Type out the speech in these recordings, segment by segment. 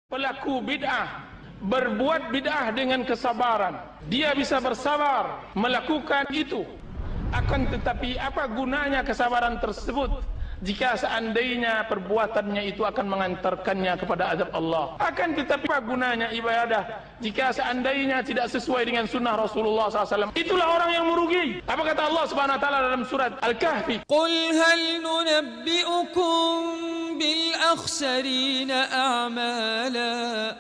Pelaku bid'ah berbuat bid'ah dengan kesabaran. Dia bisa bersabar melakukan itu. Akan tetapi apa gunanya kesabaran tersebut jika seandainya perbuatannya itu akan mengantarkannya kepada azab Allah? Akan tetapi apa gunanya ibadah jika seandainya tidak sesuai dengan sunnah Rasulullah SAW? Itulah orang yang merugi. Apa kata Allah Subhanahu Wa Taala dalam surat Al-Kahfi? Qul hal nunabbi'ukum bil akhsarina a'mala.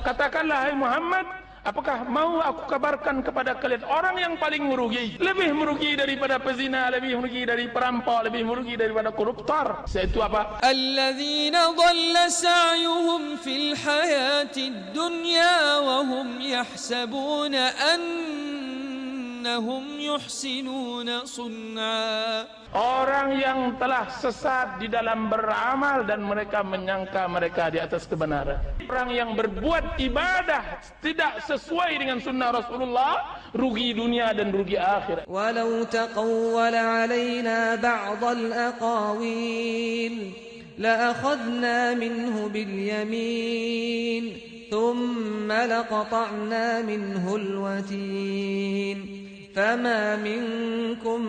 Katakanlah hai Muhammad, apakah mau aku kabarkan kepada kalian orang yang paling merugi? Lebih merugi daripada pezina, lebih merugi dari perampok, lebih merugi daripada koruptor. Yaitu apa? Alladzina dhalla sa'yuhum fil hayatid dunya wa hum yahsabuna annahum yuhsinuna sun'a. Orang yang telah sesat di dalam beramal dan mereka menyangka mereka di atas kebenaran. Orang yang berbuat ibadah tidak sesuai dengan sunnah Rasulullah, rugi dunia dan rugi akhirat. Walau taqawwala alaina ba'dal aqawil la akhadna minhu bil yamin thumma laqata'na minhu al watin. فما منكم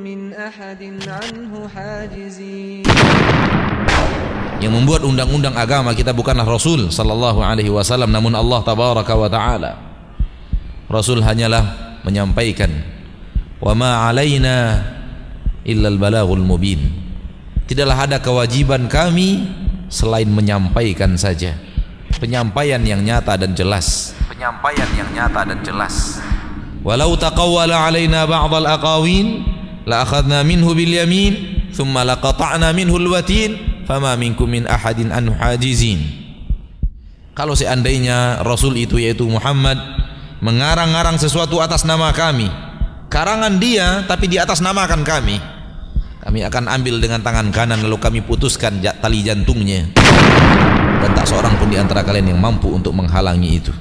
من أحد عنه حاجزين. Yang membuat undang-undang agama kita bukanlah Rasul sallallahu alaihi wasallam, namun Allah tabaraka wa taala. Rasul hanyalah menyampaikan, wa ma alaina illal balaghul mubin. Tidaklah ada kewajiban kami selain menyampaikan saja. Penyampaian yang nyata dan jelas. Penyampaian yang nyata dan jelas. Walau taqawwala alaina ba'dal aqawin la akhadna minhu bil yamin thumma laqata'na minhu al watin fama minkum min ahadin anhu hajizin. Kalau seandainya Rasul itu yaitu Muhammad mengarang-arang sesuatu atas nama kami, karangan dia tapi di atas namakan kami akan ambil dengan tangan kanan lalu kami putuskan tali jantungnya, dan tak seorang pun di antara kalian yang mampu untuk menghalangi itu.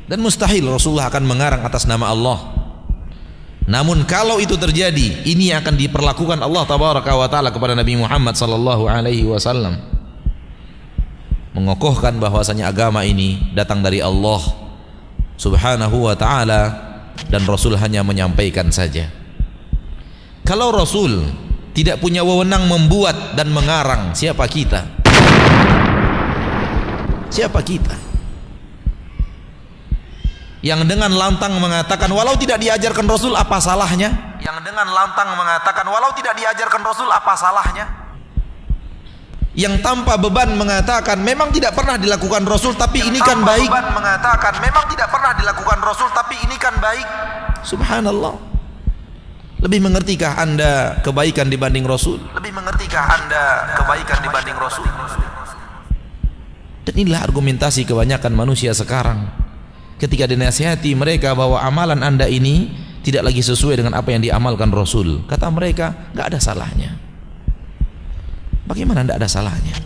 Dan mustahil Rasulullah akan mengarang atas nama Allah. Namun kalau itu terjadi, ini akan diperlakukan Allah tabaraka wa taala kepada Nabi Muhammad sallallahu alaihi wasallam, mengokohkan bahwasanya agama ini datang dari Allah subhanahu wa taala dan Rasul hanya menyampaikan saja. Kalau Rasul tidak punya wewenang membuat dan mengarang, siapa kita? Siapa kita? Yang dengan lantang mengatakan walau tidak diajarkan Rasul apa salahnya? Yang dengan lantang mengatakan walau tidak diajarkan Rasul apa salahnya? Yang tanpa beban mengatakan memang tidak pernah dilakukan Rasul tapi ini kan baik. Beban mengatakan memang tidak pernah dilakukan Rasul tapi ini kan baik. Subhanallah. Lebih mengertikah Anda kebaikan dibanding Rasul? Lebih mengertikah Anda kebaikan dibanding Rasul? Dan inilah argumentasi kebanyakan manusia sekarang. Ketika dinasihati mereka bahwa amalan anda ini tidak lagi sesuai dengan apa yang diamalkan Rasul, kata mereka nggak ada salahnya. Bagaimana tidak ada salahnya?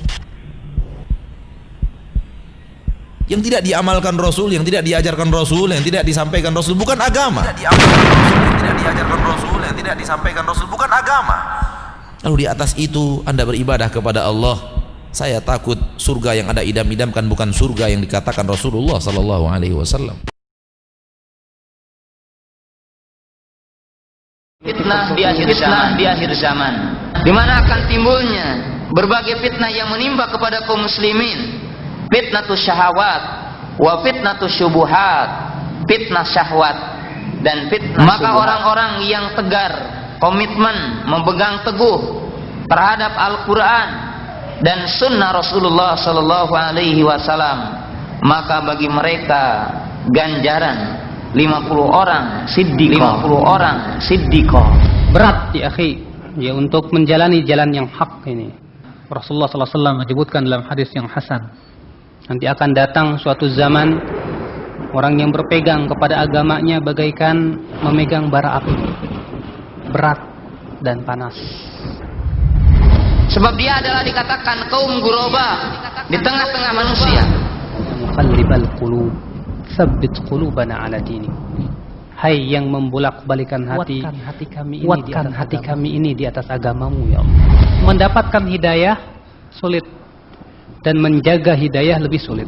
Yang tidak diamalkan Rasul, yang tidak diajarkan Rasul, yang tidak disampaikan Rasul bukan agama. Yang tidak diajarkan Rasul, yang tidak disampaikan Rasul bukan agama. Lalu di atas itu anda beribadah kepada Allah. Saya takut surga yang ada idam-idamkan bukan surga yang dikatakan Rasulullah sallallahu alaihi wasallam. Fitnah di akhir zaman, di mana akan timbulnya berbagai fitnah yang menimpa kepada kaum muslimin. Fitnatus syahawat wa fitnatus syubuhat, fitnah syahwat dan fitnah. Maka orang-orang yang tegar komitmen memegang teguh terhadap Al-Qur'an dan sunnah Rasulullah sallallahu alaihi wasallam, maka bagi mereka ganjaran 50 orang siddiqah. Berat ya akhi ya untuk menjalani jalan yang hak ini. Rasulullah sallallahu alaihi wasallam menyebutkan dalam hadis yang hasan, nanti akan datang suatu zaman orang yang berpegang kepada agamanya bagaikan memegang bara api, berat dan panas. Sebab dia adalah dikatakan kaum guroba di tengah-tengah manusia. Muqallibal qulub, tsabbit qulubana ala dinik. Hai yang membolak-balikan hati, kuatkan hati kami ini di atas agamamu ya Allah. Mendapatkan hidayah sulit, dan menjaga hidayah lebih sulit.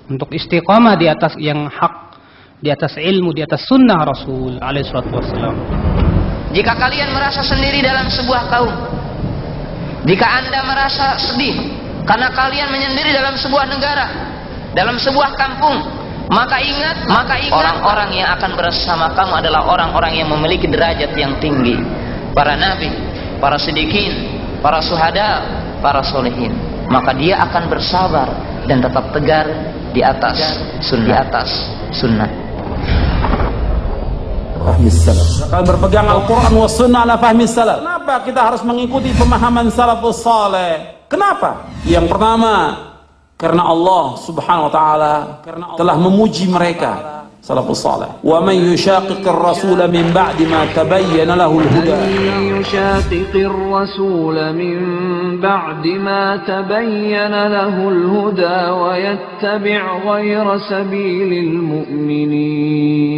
Untuk istiqamah di atas yang hak, di atas ilmu, di atas sunnah Rasul alaihi wassalam. Jika kalian merasa sendiri dalam sebuah kaum, jika Anda merasa sedih karena kalian menyendiri dalam sebuah negara, dalam sebuah kampung, maka ingat orang-orang yang akan bersama kamu adalah orang-orang yang memiliki derajat yang tinggi. Para nabi, para siddiqin, para syuhada, para solehin. Maka dia akan bersabar dan tetap tegar di atas sunnah. Kalau berpegang Al-Quran wa sunnah ala fahmi salaf. Kenapa kita harus mengikuti pemahaman salafus saleh? Kenapa? Yang pertama, karena Allah subhanahu wa ta'ala telah memuji mereka, salafus saleh. Wa man yushaqiqir rasul min ba'di ma tabayyana lahu al-huda. Yushaqiqir rasul min ba'di ma tabayyana lahu al-huda wa yattabi' ghayra sabilil mu'minin.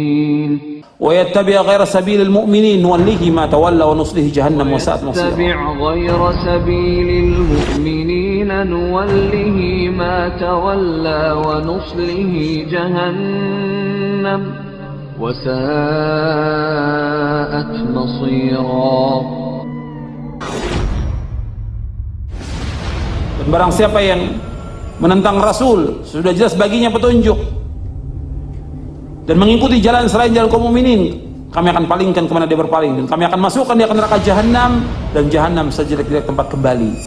ويتبع غير سبيل المؤمنين نوله ما تولى ونصله جهنم وساءت مصيرا. ويتبع غير سبيل المؤمنين نوله ما تولى ونصله جهنم وساءت مصيرا. Dan barang siapa yang menentang Rasul, sudah jelas baginya petunjuk, dan mengikuti jalan selain jalan kaum mukminin, kami akan palingkan kemana dia berpaling, dan kami akan masukkan dia ke neraka jahanam, dan jahanam sejelek-jelek tempat kembali.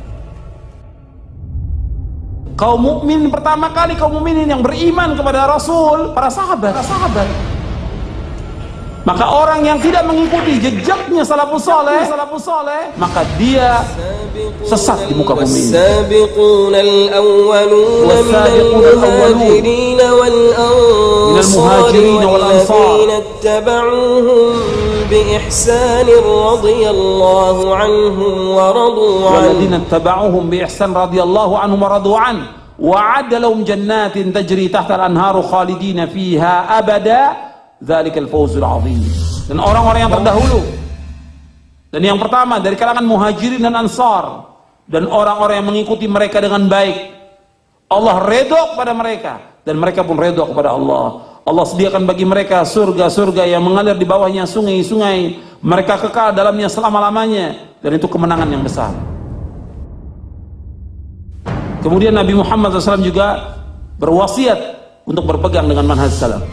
Kaum mukmin pertama kali, kaum mukminin yang beriman kepada Rasul, para sahabat. Maka orang yang tidak mengikuti jejaknya salafus saleh, maka dia sesat di muka bumi ini. Wasabiqunal awwaluna minal muhajirin wal ansar ittaba'uhum bi ihsan radhiyallahu anhum wa radu an. Walladina ittaba'uhum bi ihsan radhiyallahu anhum wa radu an. Wa'adda lahum jannatin tajri tahta al-anharu khalidina fiha abada. Dzalikal fawzul 'adzim. Dan orang-orang yang terdahulu, dan yang pertama dari kalangan muhajirin dan ansar, dan orang-orang yang mengikuti mereka dengan baik, Allah redha kepada mereka, dan mereka pun redha kepada Allah. Allah sediakan bagi mereka surga-surga yang mengalir di bawahnya sungai-sungai, mereka kekal dalamnya selama-lamanya, dan itu kemenangan yang besar. Kemudian Nabi Muhammad SAW juga berwasiat untuk berpegang dengan manhaj salaf.